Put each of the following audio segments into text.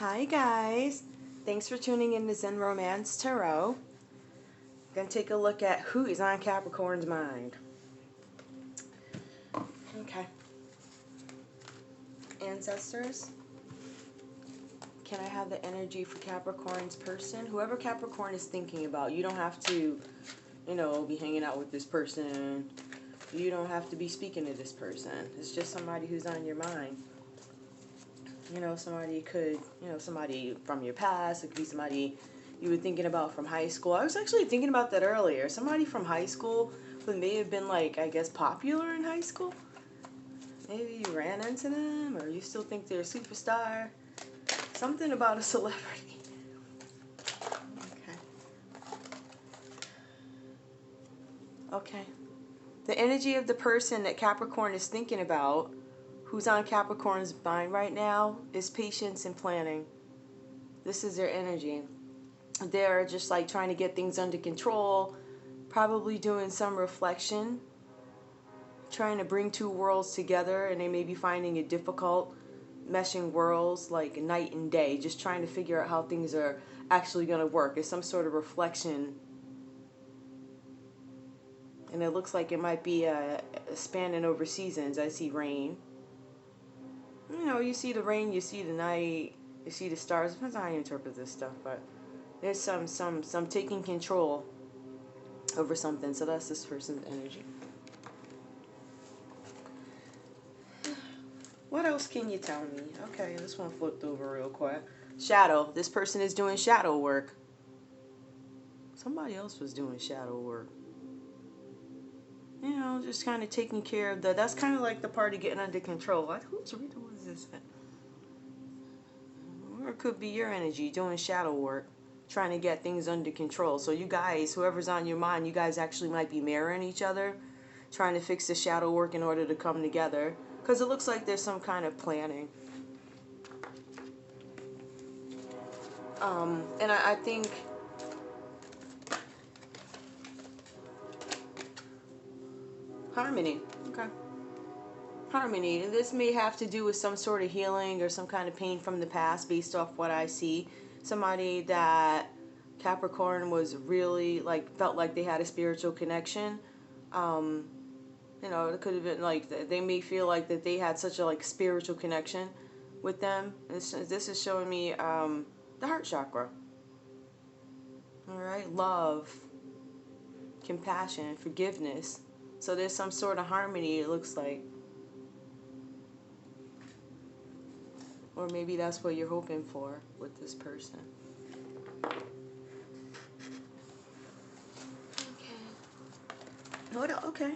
Hi guys, thanks for tuning in to Zen Romance Tarot. Gonna take a look at who is on Capricorn's mind. Okay. Ancestors, can I have the energy for Capricorn's person? Whoever Capricorn is thinking about, you don't have to, be hanging out with this person. You don't have to be speaking to this person. It's just somebody who's on your mind. Somebody from your past. It could be somebody you were thinking about from high school. I was actually thinking about that earlier. Somebody from high school who may have been, popular in high school. Maybe you ran into them, or you still think they're a superstar. Something about a celebrity. Okay. The energy of the person that Capricorn is thinking about, who's on Capricorn's mind right now, is patience and planning. This is their energy. They're just trying to get things under control, probably doing some reflection, trying to bring two worlds together, and they may be finding it difficult meshing worlds like night and day, just trying to figure out how things are actually going to work. It's some sort of reflection. And it looks like it might be spanning over seasons. I see rain. You see the rain, you see the night, you see the stars. Depends on how you interpret this stuff, but there's some taking control over something. So that's this person's energy. What else can you tell me? Okay, this one flipped over real quick. Shadow. This person is doing shadow work. Somebody else was doing shadow work. Just kind of taking care of that's kind of like the part of getting under control. Whose reader was this? Or it could be your energy doing shadow work, trying to get things under control. So you guys, whoever's on your mind, you guys actually might be mirroring each other, trying to fix the shadow work in order to come together. Because it looks like there's some kind of planning. And I think harmony. Okay. Harmony. This may have to do with some sort of healing or some kind of pain from the past based off what I see. Somebody that Capricorn was really felt like they had a spiritual connection. It could have been they may feel like that they had such a spiritual connection with them. This is showing me the heart chakra. All right, love, compassion, forgiveness. So there's some sort of harmony, it looks like. Or maybe that's what you're hoping for with this person. Okay. Okay.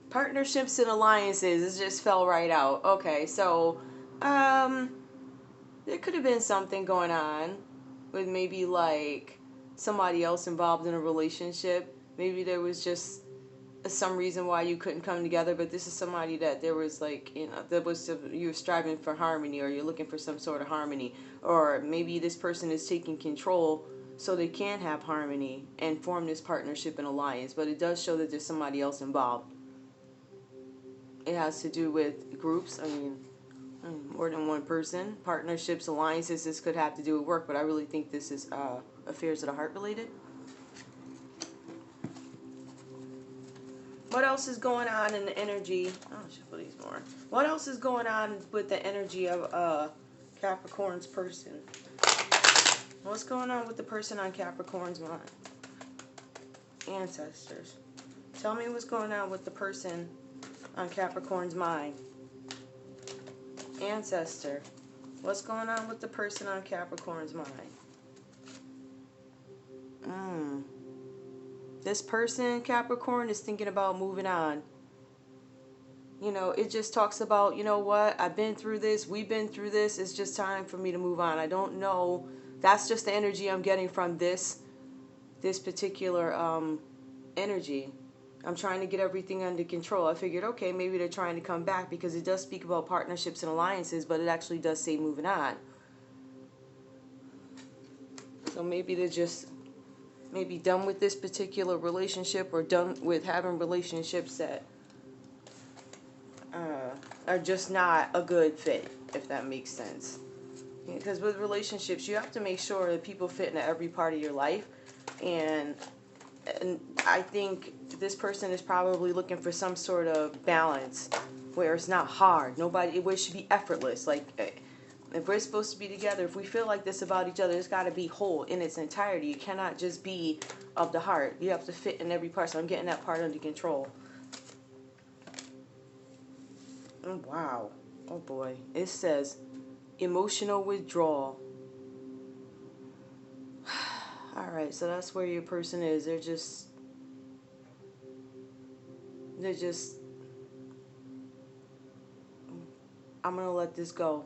Partnerships and alliances. It just fell right out. Okay, so there could have been something going on with maybe somebody else involved in a relationship. Maybe there was just some reason why you couldn't come together, but this is somebody that there was you were striving for harmony, or you're looking for some sort of harmony, or maybe this person is taking control so they can have harmony and form this partnership and alliance. But it does show that there's somebody else involved. It has to do with groups. I mean, more than one person. Partnerships, alliances. This could have to do with work, but I really think this is affairs of the heart related. What else is going on in the energy? Oh, I should put these more. What else is going on with the energy of Capricorn's person? What's going on with the person on Capricorn's mind? Ancestors. Tell me what's going on with the person on Capricorn's mind. Ancestor. What's going on with the person on Capricorn's mind? This person, Capricorn, is thinking about moving on. It just talks about, what, I've been through this, we've been through this, it's just time for me to move on. I don't know. That's just the energy I'm getting from this particular energy. I'm trying to get everything under control. I figured, okay, maybe they're trying to come back, because it does speak about partnerships and alliances, but it actually does say moving on. So maybe they're just done with this particular relationship, or done with having relationships that are just not a good fit, if that makes sense. Because with relationships, you have to make sure that people fit into every part of your life. And I think this person is probably looking for some sort of balance where it's not hard. Where it should be effortless. Like, if we're supposed to be together, if we feel like this about each other, it's got to be whole in its entirety. It cannot just be of the heart. You have to fit in every part. So I'm getting that part under control. Oh, wow. Oh, boy. It says emotional withdrawal. All right, so that's where your person is. They're just, I'm going to let this go.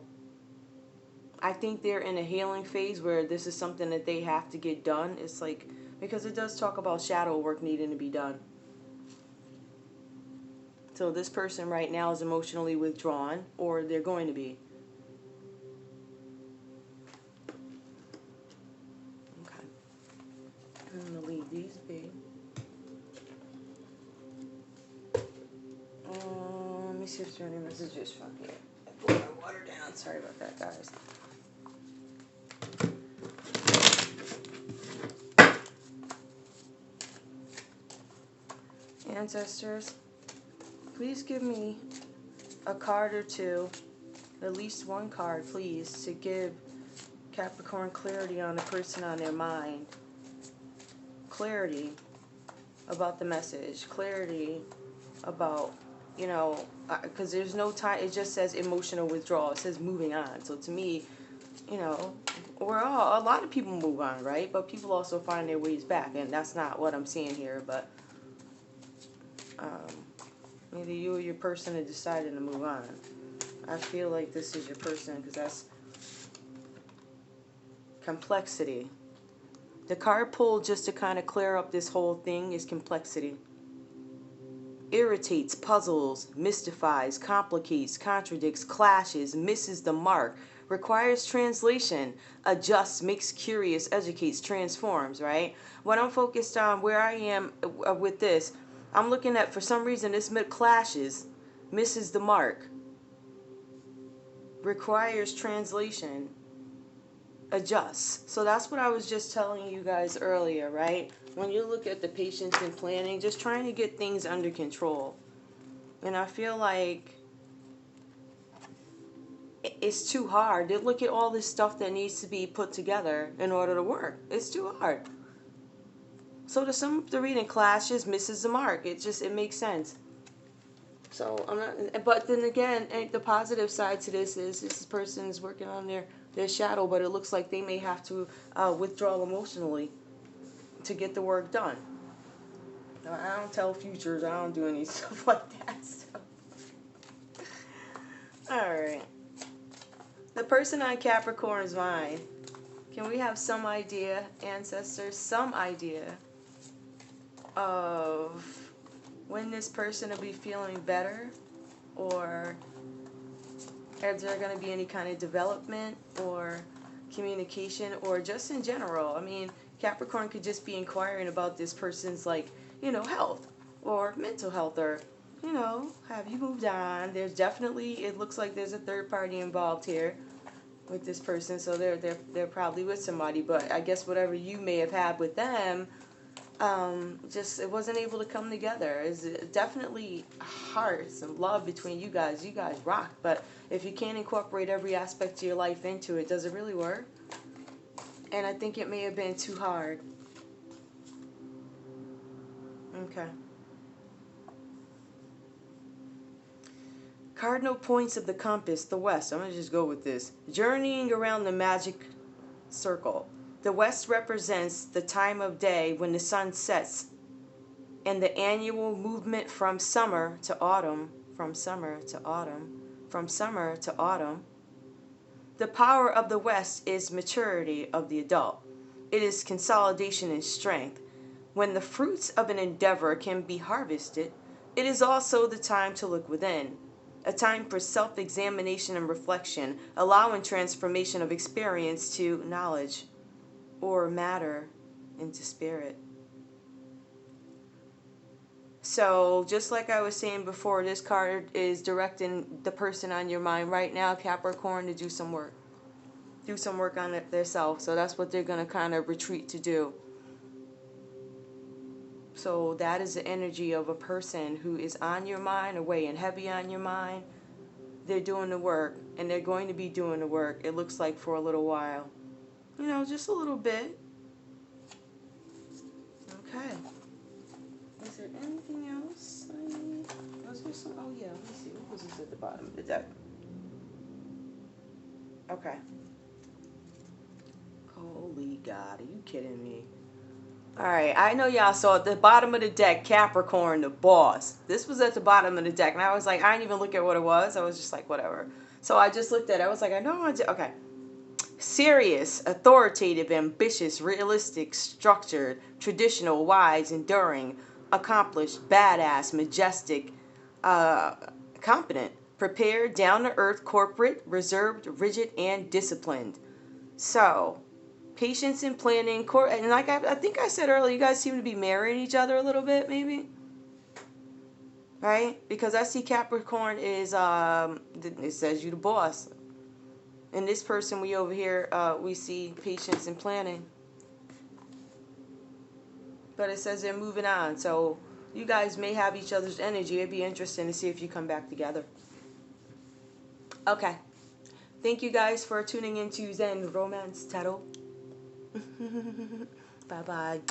I think they're in a healing phase where this is something that they have to get done. It's like, because it does talk about shadow work needing to be done. So this person right now is emotionally withdrawn, or they're going to be. Okay. I'm going to leave these be. Let me see if there are any messages from here. I put my water down. Sorry about that, guys. Ancestors, please give me a card or two, at least one card, please, to give Capricorn clarity on the person on their mind. Clarity about the message. Clarity about, because there's no time. It just says emotional withdrawal. It says moving on. So to me, a lot of people move on, right? But people also find their ways back, and that's not what I'm seeing here. But either you or your person have decided to move on. I feel like this is your person because that's complexity. The card pulled just to kind of clear up this whole thing is complexity. Irritates, puzzles, mystifies, complicates, contradicts, clashes, misses the mark, requires translation, adjusts, makes curious, educates, transforms, right? What I'm focused on, where I am with this, I'm looking at, for some reason, this clashes, misses the mark, requires translation, adjusts. So that's what I was just telling you guys earlier, right? When you look at the patience and planning, just trying to get things under control. And I feel like it's too hard. Look at all this stuff that needs to be put together in order to work. It's too hard. So the reading clashes, misses the mark. It makes sense. So I'm not, but then again, the positive side to this is this person is working on their shadow, but it looks like they may have to withdraw emotionally to get the work done. Now, I don't tell futures. I don't do any stuff like that. So. All right. The person on Capricorn's mind. Can we have some idea, ancestors, some idea of when this person will be feeling better, or is there going to be any kind of development or communication, or just in general? I mean, Capricorn could just be inquiring about this person's, health or mental health, or, have you moved on? There's definitely, it looks like there's a third party involved here with this person, so they're probably with somebody, but I guess whatever you may have had with them, it wasn't able to come together. It's definitely heart, some love between you guys. You guys rock, but if you can't incorporate every aspect of your life into it, does it really work? And I think it may have been too hard. Okay. Cardinal points of the compass, the west. I'm going to just go with this. Journeying around the magic circle. The west represents the time of day when the sun sets, and the annual movement from summer to autumn, from summer to autumn, from summer to autumn. The power of the west is maturity of the adult. It is consolidation and strength. When the fruits of an endeavor can be harvested, it is also the time to look within. A time for self-examination and reflection, allowing transformation of experience to knowledge or matter into spirit. So, just like I was saying before, this card is directing the person on your mind right now, Capricorn, to do some work. do some work on it themselves. So that's what they're going to kind of retreat to do. So that is the energy of a person who is on your mind or weighing heavy on your mind. They're doing the work, and they're going to be doing the work, it looks like, for a little while. You know, just a little bit. Okay. Is there anything else I need? Was there some? Oh, yeah. Let me see. What was this at the bottom of the deck? Okay. Holy God. Are you kidding me? Alright, I know y'all saw at the bottom of the deck, Capricorn, the boss. This was at the bottom of the deck, and I was like, I didn't even look at what it was. I was just like, whatever. So I just looked at it. I was like, I know. Okay. Serious, authoritative, ambitious, realistic, structured, traditional, wise, enduring, accomplished, badass, majestic, competent, prepared, down-to-earth, corporate, reserved, rigid, and disciplined. So, patience and planning, and like I think I said earlier, you guys seem to be marrying each other a little bit, maybe, right? Because I see Capricorn is it says you the boss, and this person we over here we see patience and planning, but it says they're moving on. So you guys may have each other's energy. It'd be interesting to see if you come back together. Okay, thank you guys for tuning into Zen Romance Tarot. Bye bye.